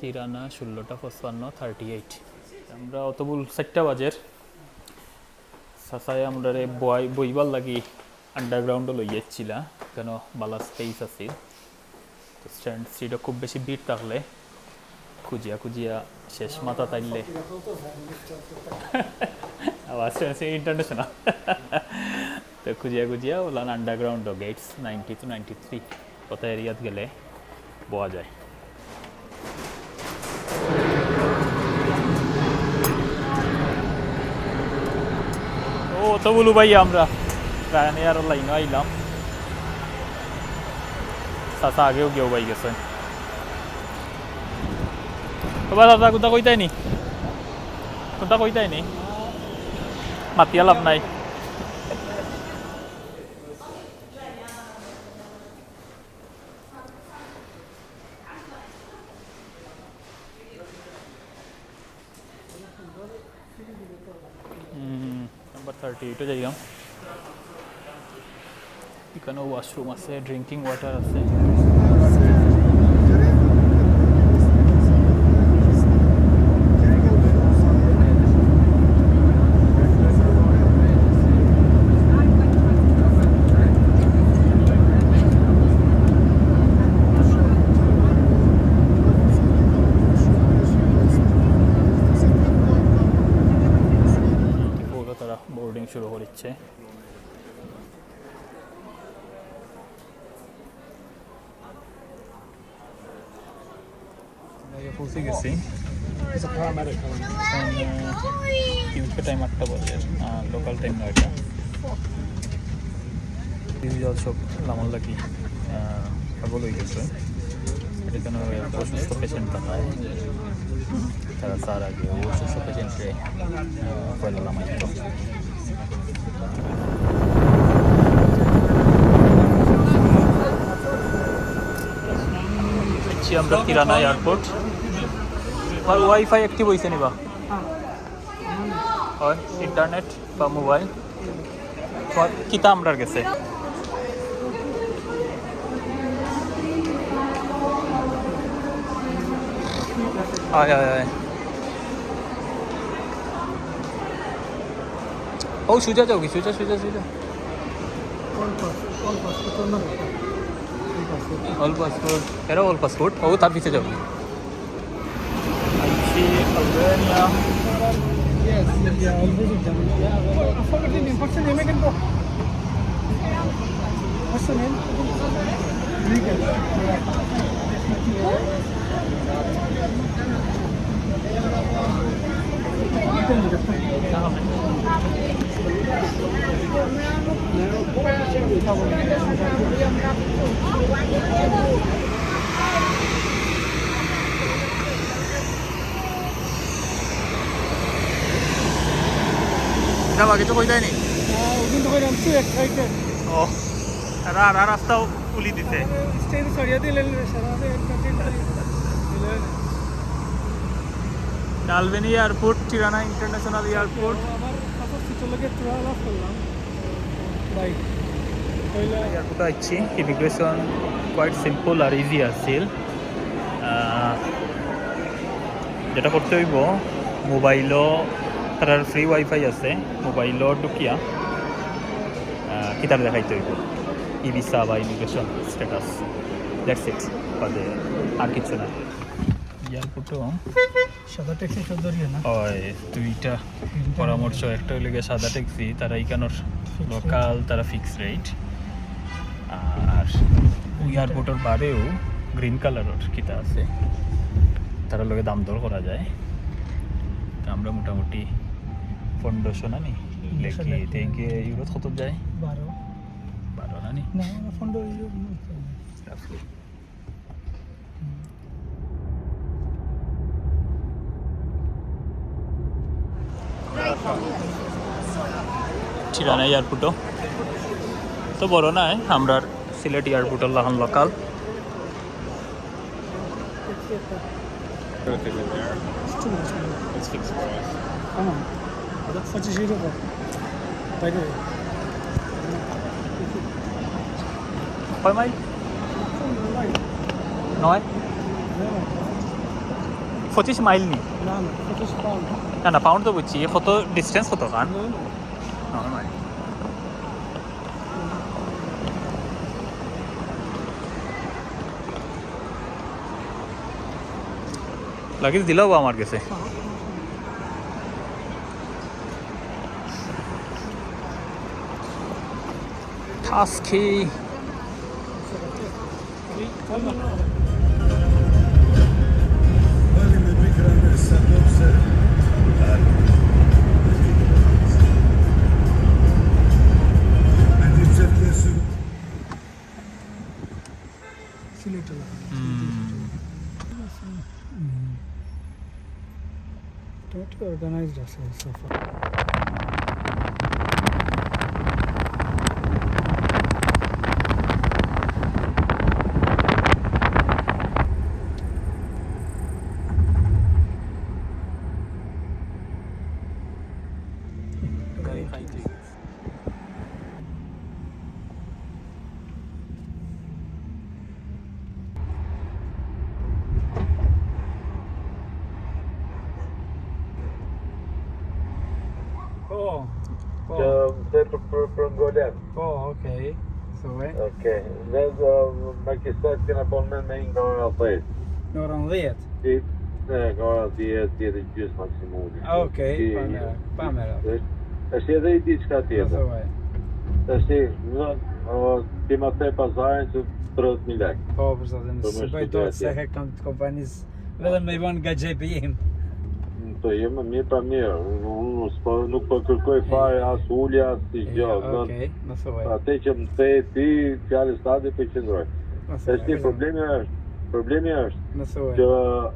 Tirana 16টা 55 38 আমরা অতবুল 4টা বাজের সাসায় আমরা রে বইবার লাগি আন্ডারগ্রাউন্ডে লই যাচ্ছিলা কেন বালা স্পেস আছে তো স্ট্যান্ড সিটও খুব বেশি ভিড় থাকলে খুঁজিয়া খুঁজিয়া শেষ মাথা তাইলে আবার ইন্টারন্যাশনাল তো খুঁজিয়া খুঁজিয়া ওলান আন্ডারগ্রাউন্ড গেটস 90 to 93 কত এরিয়াত গেলে পাওয়া যায় ও তো বলু ভাই আমরা রায়ানিয়ার লাইনে আইলাম চাচা আগেও গিয়েও পাই গেছে কবা চাচা কোথা কইতাই নি কোথা কইতাই নি মাতিয়া লাভ নাই নাম্বার 38 জায়গা এখানেও ওয়াশরুম আছে ড্রিঙ্কিং ওয়াটার আছে তারা বোর্ডিং শুরু করেছে পৌঁছে গেছি ইউকে টাইম 8টা বাজে লোকাল টাইম 9টা জল সব লামল লাগি পাগল হয়ে গেছে এখানে অসুস্থ পেশেন্ট থাকায় তারা তার আগে অসুস্থ পেশেন্টকে পয়লা লামাইত আমরা তিরানা এয়ারপোর্ট আর ওয়াইফাই অ্যাক্টিভ হয়েছে নিবা হয় ইন্টারনেট বা মোবাইল কিতা আমরার গেছে আয় আয় আয় ও সুজা যাও কি সুজা সুজা সুজা অল পাসপোর্ট এরা অল পাসপোর্ট ও তার পিছিয়ে যাও Albania. Yes, yeah, already done. Yeah, I forgot the name. What's the name again, bro? What's the name? Legal. এটা বাকি তো কই যায়নি কিন্তু কই নামছি এক্সাইটেড ও আর রাস্তাও খুলি দিতে স্টেজ সরিয়ে দিলেন সারাতে ডালবেনি এয়ারপোর্ট টিরানা ইন্টারন্যাশনাল এয়ারপোর্ট আমার কাছে সিটলকে ট্রাভেল অফ করলাম রাইট এয়ারপোর্ট আইছি ইমিগ্রেশন কোয়াইট সিম্পল আর ইজি আছিল যেটা করতে হইব মোবাইলও তার ফ্রি ওয়াইফাই আছে মোবাইলও ঢুকিয়া কিতাব দেখাইতে হইব ই ভিসা বা ইমিগ্রেশন স্ট্যাটাস দ্যাটস ইট বাদে আর কিছু না এয়ারপোর্টও সাদা ট্যাক্সি ধরিয়ে না হয় দুইটা পরামর্শ একটা হইলে সাদা ট্যাক্সি তারা এইখানোর লোকাল তারা ফিক্স রেট আর এয়ারপোর্টের বারেও গ্রিন কালারের কিতা আছে তারা লগে দাম দর করা যায় তা আমরা মোটামুটি 1500 না নি লেখি থেকে ইউরো কত যায় 12 না নি না 15 ইউরো রাফলি টিরানা এয়ারপোর্টও তো বড় না আমরা সিলেট এয়ারপোর্টের লাহান local Let's fix it. Come on. That's such a shit of it. By the way. কয় মাইল 9 25 মাইল নি না না 25 পাউন্ড না না পাউন্ড তো বুঝছি কত ডিস্টেন্স কত খান না না মাইল লাগেজ দিলেও আমার কাছে টাস্কি Vale, me voy grande essa bolsa. Ben de select হলো টোটাল অর্গানাইজড আছে সফর Oh, Sempre Golem. oh, okay. So, Ok. Mas uma questão que na Palma nem agora fez. några vet. Agora dia de dias máximo. Okej, Pamela. Achei daí diz que até. Så är. Achei tem até passagem para milhar. Oh, precis. Den De är är studerade. säkert kompanies. Redan med van GJPM. То има ми па ми, ну па какой фай аз улja si gjë. Okej, men så är. Atë që më the ti fjalë stadi për qëndroj. Është problemi është Men så që är.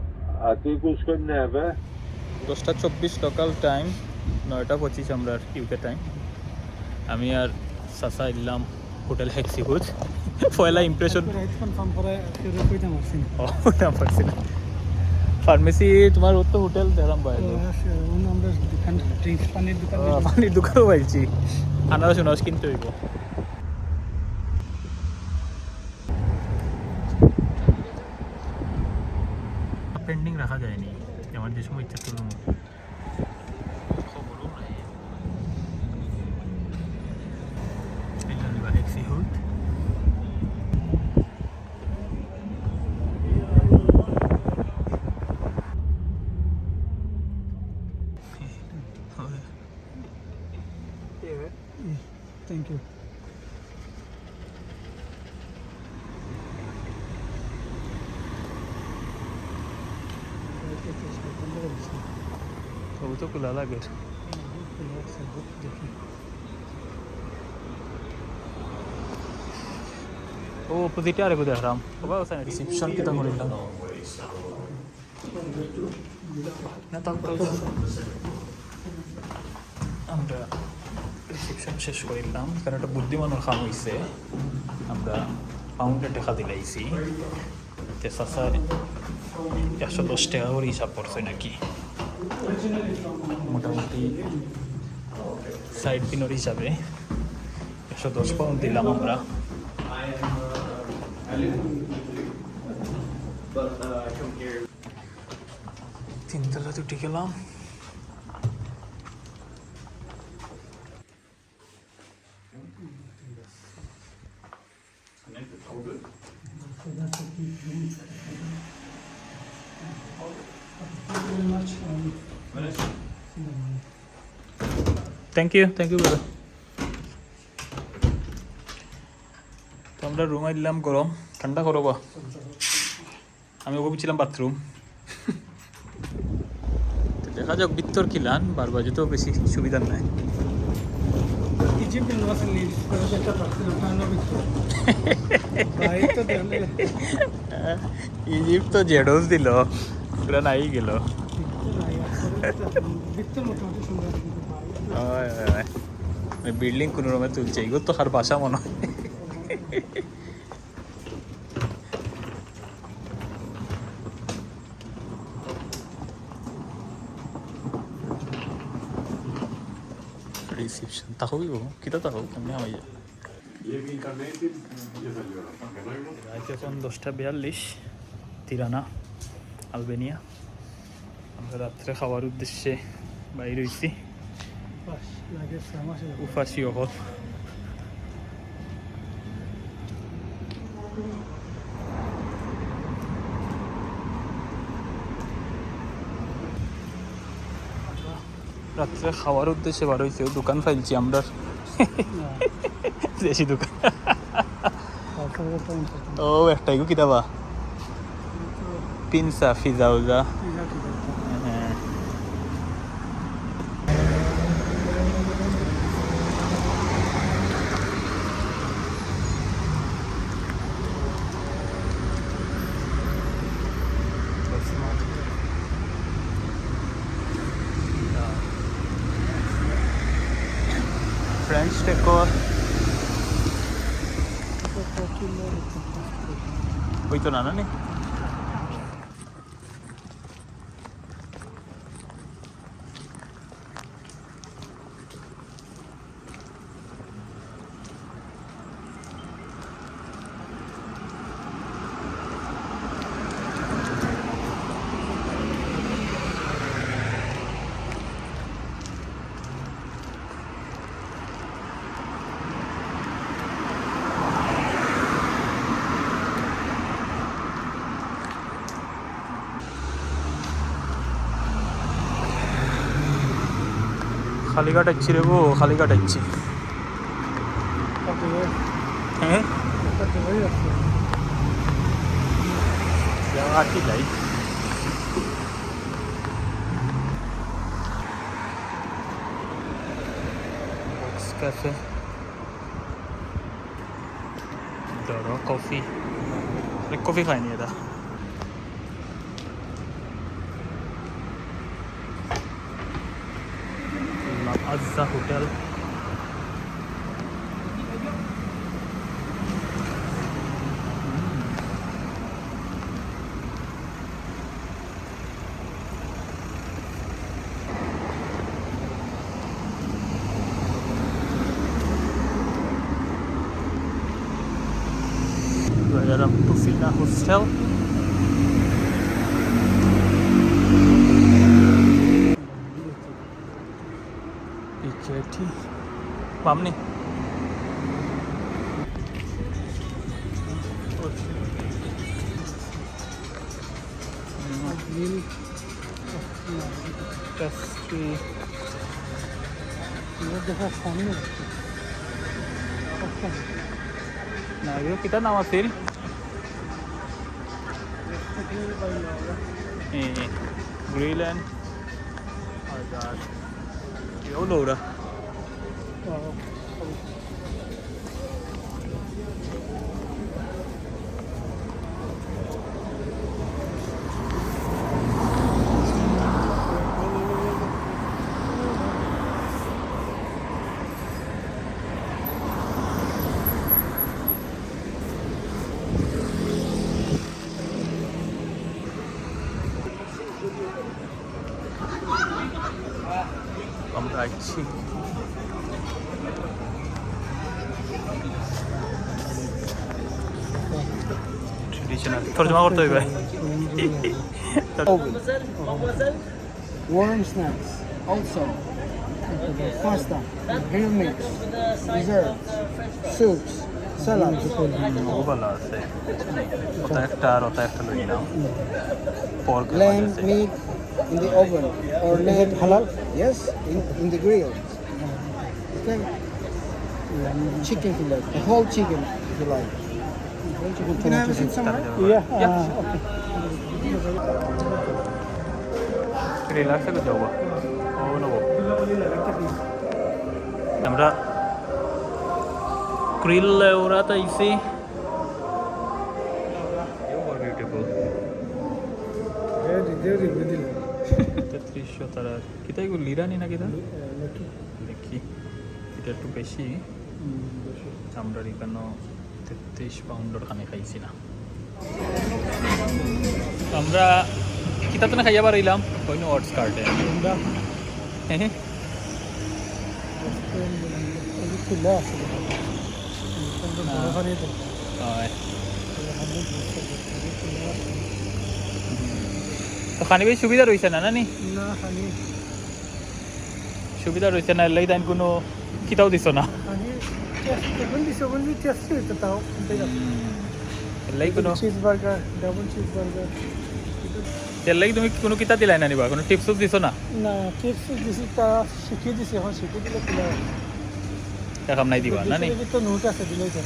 aty ku shkojmë neve, 10:24 local time 9:25 আমরা UK time আমি আর সাসা এলাম hotel হেক্সিহুজ পয়লা impression right confirm করে ফিরে কইতে পারছি না। না পারছি না ফার্মেসি তোমার ওর তো হোটেল দেখলাম বাইরে আমরা দোকান ড্রিঙ্কস পানির দোকান পানির দোকানও পাইছি আনারস আনারস কিনতে হইব পেন্ডিং রাখা যায়নি আমার যে সময় ইচ্ছা করলাম খবরও নাই হেক্সিহুড থ্যাংক ইউ তবু তো খোলা লাগে ও অপোজিটে আরেকো দেখলাম বাবা ওখানে রিসেপশন কিতা করিলাম না তারপর আমরা রিসেপশন শেষ করিলাম কারণ একটা বুদ্ধিমানের কাম হয়েছে আমরা পাউন্ডে টাকা দিলাইছি তে সাসার 110 টাকা করে হিসাব করছে নাকি মোটামুটি সাইড পিনোর হিসাবে 110 পাউন্ড দিলাম আমরা তিনতলা উঠে গেলাম থ্যাংক ইউ ব্রাদার তো আমরা রুমে দিলাম গরম ঠান্ডা করো বা আমি ওকে ছিলাম বাথরুম দেখা যাক ভিতর কিলান বারবাজে তো বেশি সুবিধা নাই ইজিপ্ট ইউনিভার্সিটি লিডস প্রজেক্টটা পাচ্ছিল টানো ভিতর ভাই তো দেলে ইজিপ্ট তো জেডোস দিল পুরা নাই গেল ভিতর মোটামুটি সুন্দর বিল্ডিং কোনো রকমে তুলছে এগুলো তো আর বাসা মনে হয় রিসেপশন তাহবি কিতা তাহব কেমনি আমায় এখন 10:42 তিরানা আলবেনিয়া আমরা রাত্রে খাওয়ার উদ্দেশ্যে বাইরে হইছি বাস লাগে ফেমাস উপাসী হল রাত্রে খাওয়ার উদ্দেশ্যে বার হয়েছে দোকান ফাইলছি আমরা দেশি দোকান ও একটাই কিতাবা পিনসা ফিজা উজা হ্যাঁ French decor. Wait, to nana ni? খালি কাটাচ্ছি রে গো খালি কাটাচ্ছি হ্যাঁ আটটি যাই ক্যাফে ধরো কফি কফি খাইনি এটা Azza Hotel. Dalam Tufina Hostel. Paham nih? Pastry. Ini dekat sana. Nah, itu kita nama sih. Ini grill and ada. Ya udah udah. আমরা আসছি ট্রেডিশনাল তরজমা করতে হবে Warm snacks. Also, pasta, grilled meats, desserts, soups, salads. ও ভালো আছে ওটা একটা আর ওটা একটা লই নাও pork Lamb meat in the oven or lamb halal? Yes, in the grill. Okay. Chicken fillet, the whole chicken if you like. Can I have a seat somewhere? Yeah. Okay. Relax করে যাবো ও নেব আমরা krill ওরা তাইছি beautiful Very. 3300 তারা কিতা এগুলো লিরানি না কিতা দেখি এটা একটু বেশি আমরা এখানে 33 পাউন্ডের খানে খাইছি না আমরা কিতা তো না খাইয়া পারিলাম কইনো অটস কার্টে হ্যাঁ Itu lah. Itu হয় তো খানি বেশি সুবিধা রয়েছে না নানি না খানি সুবিধা রয়েছে না এলাই তাই কোনো কিতাও দিছ না খানি এখন দিছে বললি টেস্টি হতো তাও এলাই কোনো cheese burger double cheese burger এলাই তুমি কোনো কিতা দিলাই না নিবা কোনো টিপসও দিছ না না টিপস দিছি তারা শিখিয়ে দিছে এখন শিখিয়ে দিলে কিনা দেখাম নাই দিবা নানি তো নোট আছে দিলেই তো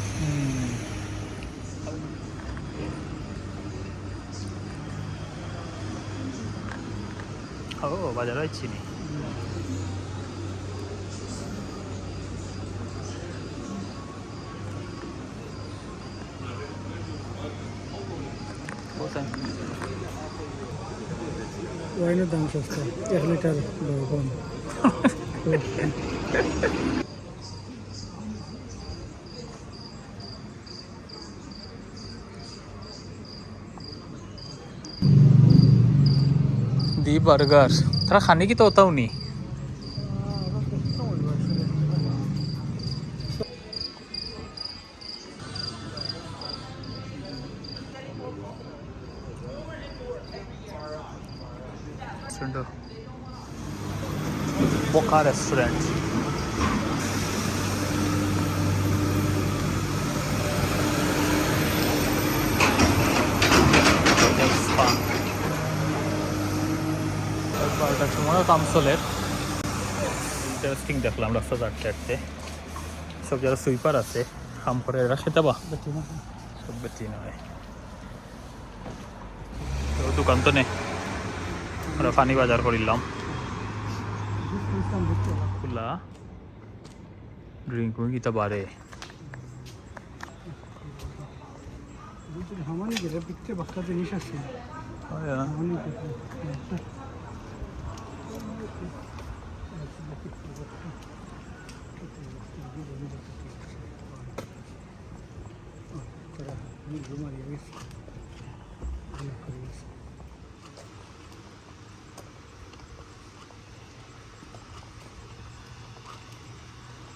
ও বাজার আইছি নি ওয়াইনের দাম সস্তা 1 লিটার কম দি বার্গার তারা খানি কি তো ওটাও নি Boca Restaurant. বারোটার সময় কাম চলে ইন্টারেস্টিং দেখলাম রাস্তা চারটে আটতে সব যারা সুইপার আছে কাম করে এরা খেতে বা সব বেশি নয় তো দোকান তো নেই আমরা পানি বাজার করিলাম খোলা ড্রিঙ্ক গীতা বাড়ে হামানি গেলে পিকতে বাচ্চা জিনিস আছে হামানি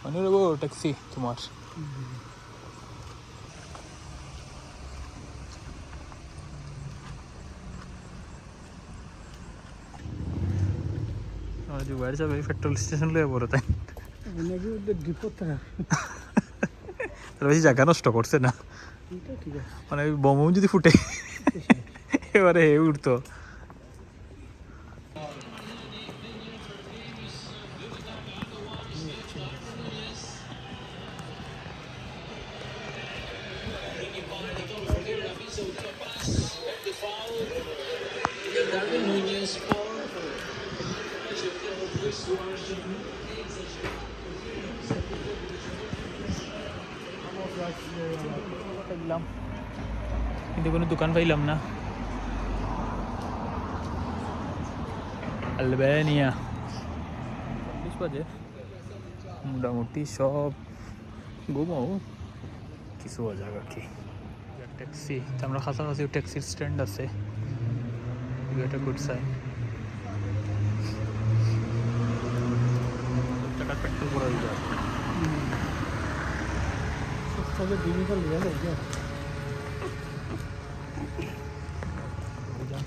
মানে নেবো ট্যাক্সি তোমার বাইরে যাবে পেট্রোল স্টেশন লয়ে পড়ে তাই তাহলে বেশি জায়গা নষ্ট করছে না মানে বোম যদি ফুটে এবারে হে উঠতো কিন্তু কোনো দোকান পাইলাম না আলবেনিয়া বাজে মোটামুটি সব ঘুমাও কিছু জায়গা কি ট্যাক্সি আমরা কাছাকাছি ট্যাক্সির স্ট্যান্ড আছে এটা গুড সাইন টাকা পেট্রোল করা যায়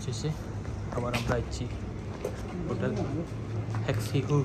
শেষে আবার আমরা আইছি হোটেল হ্যাক্সি কোন